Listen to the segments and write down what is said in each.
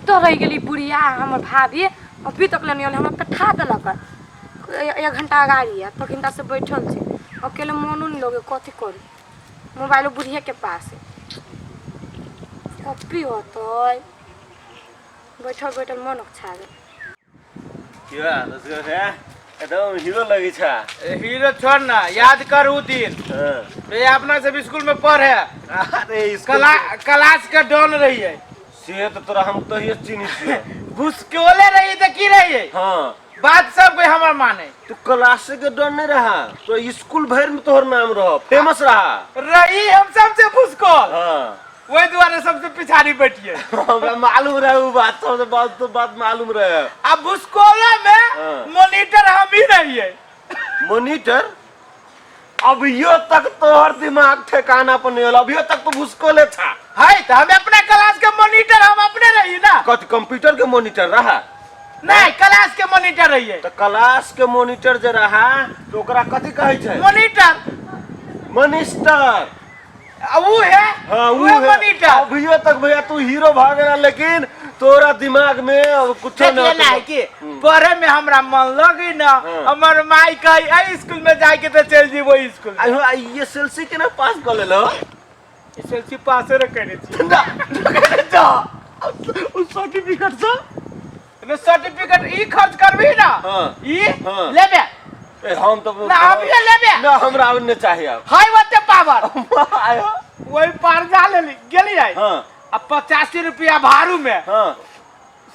तो रह गई बुढ़िया हमर भाभी अभी तक ले नहीं हम बैठा दिलक 1 घंटा आगाड़ी है तो किंता से बैठल छे अकेले मनो नहीं लोगे कथी करू मोबाइल बुढ़िया के पास है कॉपी होतो बैठल बैठल मन अच्छा है क्या नजर है एकदम हीरो लगी छा हीरो छोड़ ना याद कर उ दिन ये अपना सब स्कूल में पढ़े अरे क्लास के डॉन रही है से तो तोरा हम तो ही चिनी छिए भुसकोले रही तो की रही है हां बात सब कोई हमार माने तू क्लास के डॉन नहीं रहा तो स्कूल भर में तोहर नाम रहा फेमस रहा रही हम सबसे भुसकोल हां वही द्वारा सबसे पिछाड़ी बैठिए हमरा मालूम रहे वो बात सबसे बात मालूम रहे अब भुसकोला में मॉनिटर हम ही रही है मॉनिटर अभियो तक तोहर दिमाग ठिकाना पर नहीं होला अभियो तक तो भुसकोले था है तो हम अपने क्लास के मॉनिटर हम अपने रही ना कत कंप्यूटर के मॉनिटर रहा नहीं क्लास के मॉनिटर रही है तो क्लास के मॉनिटर जे रहा तो ओकरा कथि कहै छै मॉनिटर मॉनिटर वो है हां वो है है मॉनिटर अभियो तक भैया तू हीरो भागेला लेकिन तोरा दिमाग में अब कुछ नहीं है कि पढ़े में हमरा मन लगी ना हमर माई कही आई स्कूल में जाए के तो चल जी वो स्कूल ये एसएलसी के ना पास कर लेलो एसएलसी पास रे करे छी जा उस सर्टिफिकेट से ने सर्टिफिकेट ई खर्च करबी ना ई लेबे ए हम तो ना हम ये लेबे ना हमरा नहीं चाहिए हाय वते पावर वही पार जा लेली गेली आई हां अब 85 रुपया भाड़ू में हां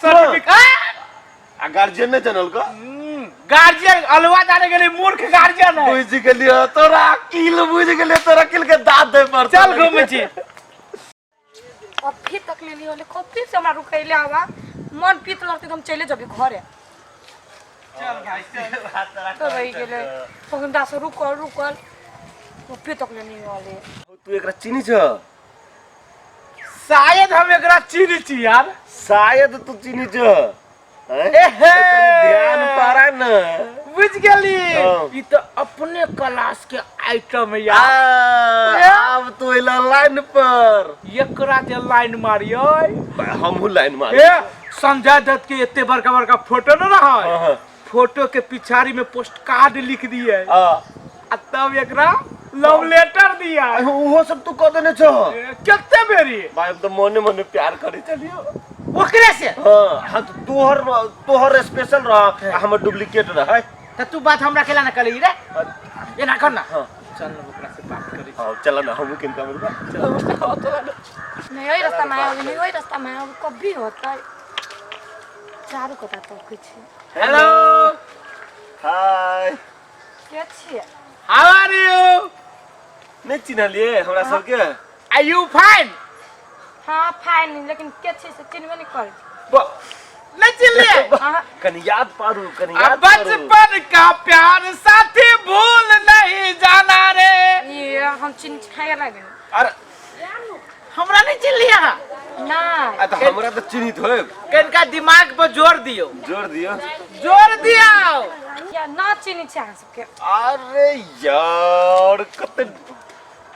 सर्टिफिकेट आ गार्जियन ने चैनल को गार्जियन अलवा जाने के लिए मूर्ख गार्जियन है बुझ गेलियो तोरा किल बुझ गेलियो तोरा किल के दांत दे पर चल घूमे छी अभी तक ले लियो ले कॉपी से हमरा रुकैले आवा मन पीत लगते हम चले जबी घरे चल भाई चल तो रही गेले पगंदा से रुकल अभी तक ले नहीं वाले तू एकरा चिनी छ शायद हम एकरा चिनी छी यार शायद तू चिनी छ ध्यान पारा न बुझ गेली ई तो अपने क्लास के आइटम है यार अब तू एला लाइन पर एकरा के लाइन मारियो हमहु लाइन मार ए संजय दत्त के एते बड़का बड़का फोटो न रहा फोटो के पिछाड़ी में पोस्ट कार्ड लिख दिए आ तब एकरा लव लेटर दिया ओहो सब तू क देने छ कितने बेरी भाई तो मने मने प्यार करी चलियो ओकरे से हां तोहर स्पेशल रहा हमर डुप्लीकेट रहा त तू बात हमरा केला न कली रे ये ना करना चल न ओकरा से बात करी हां चल ना हम किनका मिलबा नहीं वही रास्ता में आओगे नहीं वही रास्ता में आओगे कभी होता है चारू कथा तो कुछ हेलो हाय क्या छिए हाउ आर यू नहीं चिन्हलिए हमरा सब के आर यू फाइन हां फाइन लेकिन क्या छी से चिन्हबे नहीं कर नहीं चिल्ले कनी याद पारू कनी याद बचपन का प्यार साथी भूल नहीं जाना रे ये हम चिन्ह खाए लगे अरे हमरा नहीं चिल्लिया ना तो हमरा तो चिन्हित होय कनका दिमाग पर जोर दियो जोर दियो या ना चिन्ह चाह सबके अरे यार कते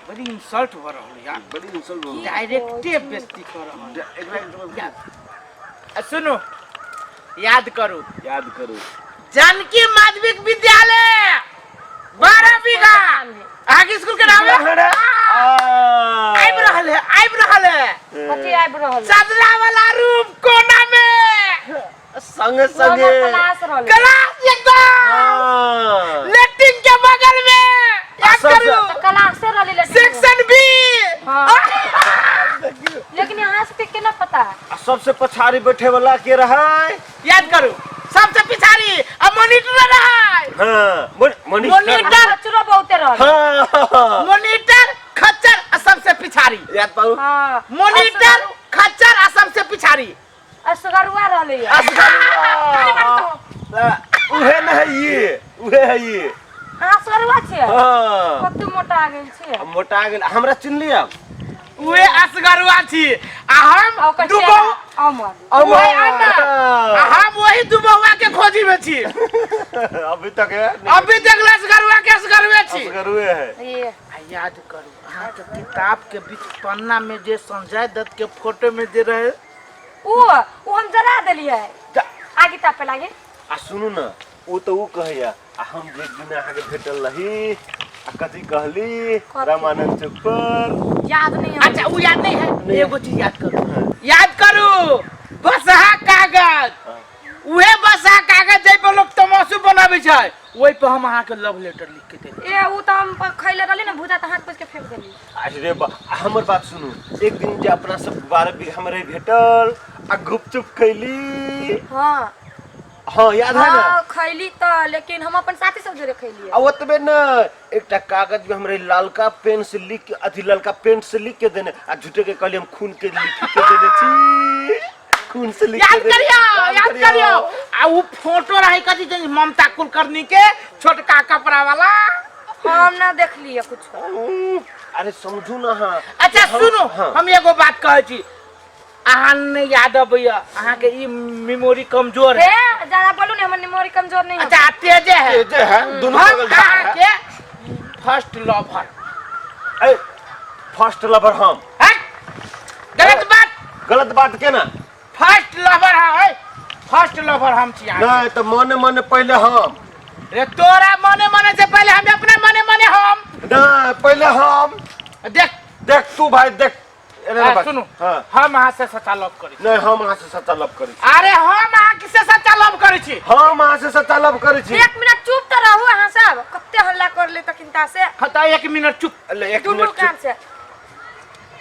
बड़ी इंसल्ट हो रहल यार बड़ी इंसल्ट हो डायरेक्टे बेइज्जती कर रहल सुनो याद करो जानकी माध्यमिक विद्यालय 12 बीघा आगे स्कूल के नाम है आइब रहल है कथि आइब रहल चादरा वाला रूम कोना में संगे क्लास एकदम लेटिंग के बगल में याद करो क्लास से रहली लेटिंग सेक्शन बी लेकिन यहाँ से केना पता सबसे पछाड़ी बैठे वाला के रहा याद करो सबसे पिछाड़ी अब मॉनिटर रहा हां मॉनिटर चुरा बहुते रहल हां मॉनिटर खच्चर सबसे पिछाड़ी याद पाऊ हां मॉनिटर खच्चर सबसे पिछाड़ी असगरुआ रहले उहे है ये असगरुआ छे हां कते मोटा गेल छे मोटा गेल हमरा चिन्ह लिया उहे असगरुआ छी आ हम दुबौ हम वही दुबौआ के खोजी में छी अभी तक है असगरुआ के असगरुए छी असगरुए है ये याद करू अहाँ के किताब के बीच पन्ना में जे संजय दत्त के फोटो में जे रहे वो हम जरा देलिए जा- आगे तापे लागे आ सुनू ना वो तो वो कहैया आ हम जे दिन आगे भेटल रही आ कथी कहली कथी? रामानंद चौक पर याद नहीं है अच्छा वो याद नहीं है एगो चीज याद करू बसहा कागज उहे बसहा कागज जै पर लोग तमाशू बनावे छै ओइ पर हम अहाँ के लव लेटर लिख के देली ए वो तो हम खैले रहली ना भुजा त हाथ पोछ के फेंक देली अरे हमर बात सुनू एक दिन जे अपना सब 12 बीघा में रही भेटल आ गुपचुप खैली हां हाँ याद है ना हां खैली त लेकिन हम अपन साथी सब जोरे खैली आ ओतबे न एकटा कागज में हमरे लालका पेन से लिख के अथी ललका पेन से लिख के देने आ झूठे के कहली हम खून के लिख के देने छी खून से लिख के याद करियो आ वो फोटो रही कथी जे ममता कुलकर्णी के छोटका कपड़ा वाला हम ना देख लिए कुछ अरे समझू ना हाँ अच्छा सुनो हाँ। हम एगो बात कहै छी अहाँ ने याद अबैया अहाँ के ई मेमोरी कमजोर है ए ज्यादा बोलू ने हमर मेमोरी कमजोर नहीं है अच्छा तेजे है ये जे है दोनों हम बगल अहाँ के फर्स्ट लवर ए फर्स्ट लवर हम गलत बात के ना फर्स्ट लवर है फर्स्ट लवर हम छी अहाँ नहीं तो मने मने पहले हम रे तोरा मने मने से पहले हम अपने मने मने हम ना पहले हम देख देख तू भाई देख सुनो हाँ हम अहाँ से सच्चा लव करी नहीं हम अहाँ से सच्चा लव करी अरे हम अहाँ किसे सच्चा लव करी छी हम अहाँ से सच्चा लव करी छी एक मिनट चुप तो रहू अहाँ सब कत्ते हल्ला कर ले त किनता से हता एक मिनट चुप ले एक दुनू मिनट कान से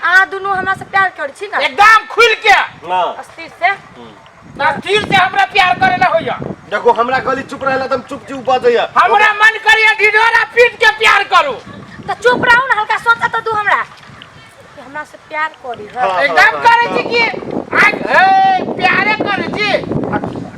आ दुनू हमरा से प्यार करै छी ना एकदम खुल के ना अस्थिर से स्थिर से हमरा प्यार करे ना होया देखो हमरा गली चुप रहला त हम चुप चुप बाजैया हमरा मन करिया ढिढोरा पीट के प्यार करू त चुप रहू ना हल्का सोचा त तू हमरा कि हमरा से प्यार करी है हाँ। एकदम करे छी कि ए प्यारे करे छी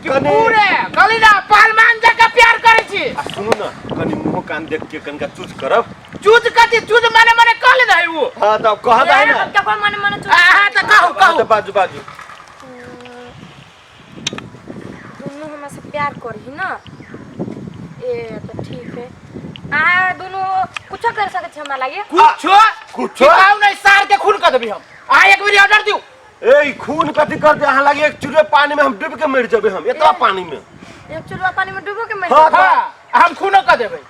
कि कने- पूरे गली ना पहलवान जका प्यार करे छी आ सुनू ना कनी मुंह कान देख के कनका चूज करब चूज कथी चूज मने मने कहले दई वो हां त कहत है ना क्या कोई मन मन चुप हां त कहू हाँ, तो कहू बाजू बाजू दुनू हमरा से प्यार करी ना ए तो ठीक है आ दुनू कुछ कर सके छी हमरा लागे कुछो कुछो कहू नहीं सार के खून कर देबी हम आ एक बार ऑर्डर दियो ए खून कथी कर दे अहाँ लागे एक चुरे पानी में हम डूब के मर जाबे हम इतना पानी में एक चुरवा पानी में डूबो के मर हाँ, जाबो। हां हम खूनो कर देबै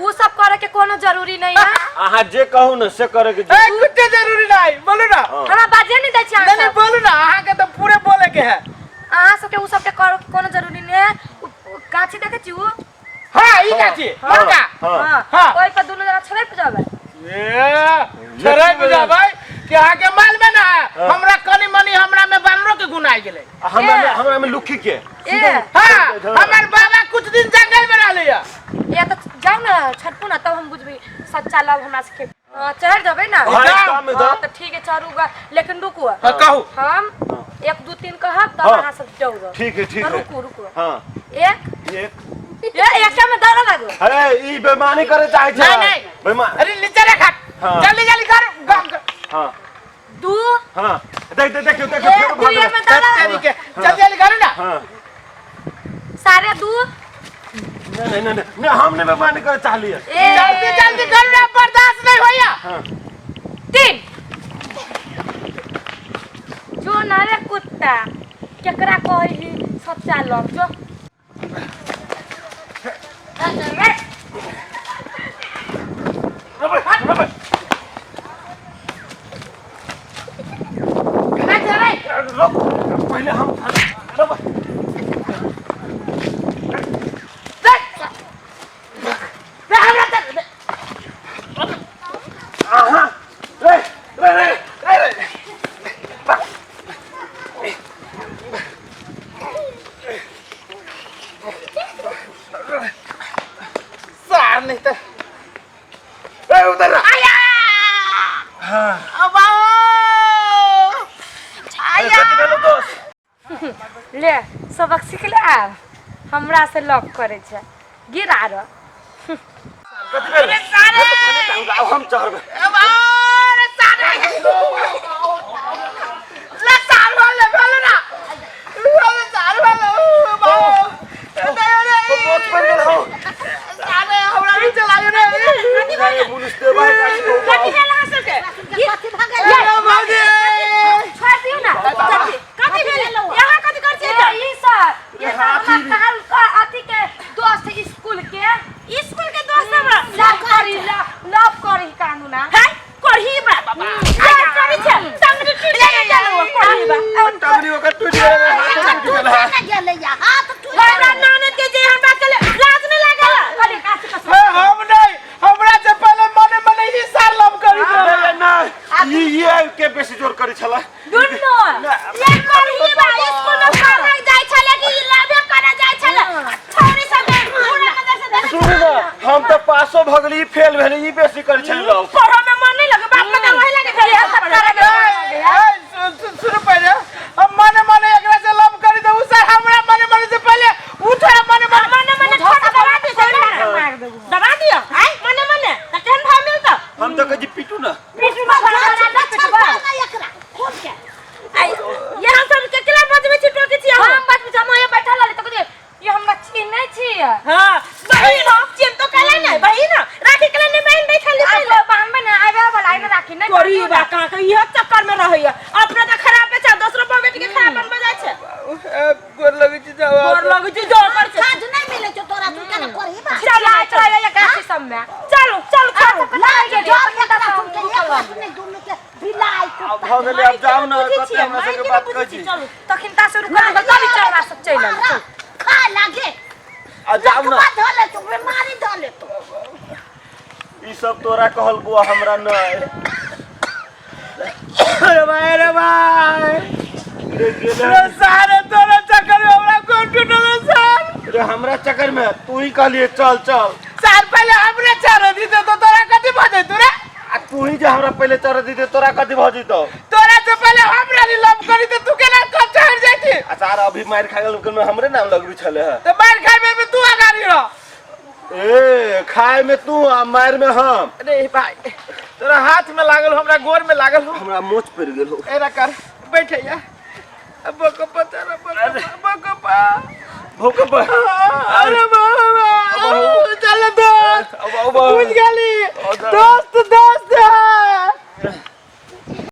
उ सब करे के कोनो जरूरी नहीं है अहाँ जे कहू ना से करे के ए कुछ जरूरी नहीं बोलू ना हाँ। हमरा बाजे नहीं दै छी नहीं नहीं बोलू ना अहाँ के तो पूरे बोले के है अहाँ सबके उ सबके करे के कोनो जरूरी नहीं है गाछी देखे छी उ हां ई का छी हाँ, बड़का हाँ। हाँ। ओइ पर दुनू जना छड़े पे जाबे ए छरे पे जाबै कि अहाँ के माल में ना हमरा कनी मनी हमरा में बानरो के गुण आ गेलै हमरा में लुखी के ए हां हमर बाबा कुछ दिन जंगल में रहले ये तो जाओ ना छटपू ना तब हम बुझबी सच्चा लव हमरा से चढ़ जाबे ना हाँ, एकदम, एकदम। हाँ, तो ठीक है चढ़ूगा लेकिन रुको हां कहू हम 1 2 3 कहब तब हाँ। अहाँ सब जाओगे ठीक है ठीक तो है रुको रुको हां एक एक ये एक में दौड़ा लागो अरे ई बेईमानी करे चाहे छ नहीं नहीं बेईमान अरे नीचे रखा हाँ। जल्दी जल्दी कर गम कर हां 2 हां देख देख देख देख एक दू ये में दौड़ा तेरी के जल्दी जल्दी कर ना हां सारे 2 नहीं नहीं नहीं हमने बेईमानी करे चाहलिए जल्दी जल्दी कर ना बर्दाश्त नहीं होया हां 3 जो नारे कुत्ता केकरा कही सच्चा लव जो पहले हम रे रे रे रे सार नहीं तो ए उधर आया अब आया ले सबक सीख ले आब हमरा से लव करे छै गिरा र कथि भेल हम चढ़बे अब रे सारे ले सार वाले बोलो ना ले सार वाले बहुत पर गेल हो सारे हमरा भी चलायो रे पुलिस दे भाई कथि भेल अहाँ सबके कथि भऽ गेल भागे छोड़ दियौ ना कथि भेल ई फेल भेले ई बेसी कर छै लोग पढ़ो में मन नहीं लगे बाप का वही लगे फिर यह सब करेंगे सुनो पहले हम मने मने एकरा से लव कर दऊ सर हमरा मने मने से पहले उठो मने मने छोटा दबा दे दबा दियो आई मने मने त केन भाव मिलता हम तो कजी पीटू ना पीठ में भरा ना पिटबा एकरा खोल के आई यहाँ सब के क्लास बजबे छी टोकी छी हम बात में हम यहाँ बैठा लाले तो ये हमरा चिन्ह नहीं छी हां बहिन चिन तो कहले नहीं बहिन राखी के लिए बहिन नहीं खाली आइले बांबे ना आइबे वाला आइने राखी नहीं कोरी बा का यह चक्कर में रहइया अपने तो खराब पे छ दूसरो पर बेटी के खराब बन बजाय छै गोर लगे छी जाओ और लगे छी जो कर छै खाद नहीं मिले तो तोरा तू केना करही बा चल चल ये गाछी सब में चलो चलो चलो लाई जो जोर के ता सुन के एक बात नहीं दोनों के बिलाई अब हो गेले अब जाओ ना कते हमरा संगे बात कर छी तखिन ता शुरू कर तभी चलवा सब चल चल खा लागे आ जाओ ना धले तो बीमारी धले तो ई सब तोरा कहल बुआ हमरा न रे भाई रे गेले रे सारे तोरा चक्कर में हमरा कोन टूटल सर रे हमरा चक्कर में तू ही कहलिए चल चल सर पहले हमरे चारो दी तो तोरा कथि भजे तू रे आ तू ही जे हमरा पहले चढ़ दी दे तोरा कथि भ जइतो तोरा से पहले हमरा नी लव करी तो तू केना कर चढ़ जाती अचार अभी मार खा गेल में हमरे नाम लगरू छले है तो मार खाए में तू आगारी रह ए खाए में तू आ मार में हम अरे भाई तोरा हाथ में लागल हमरा गोर में लागल हो हमरा मोच पड़ गेल हो एरा कर बैठे या अब को पता रे बको भूकंप अरे बाबा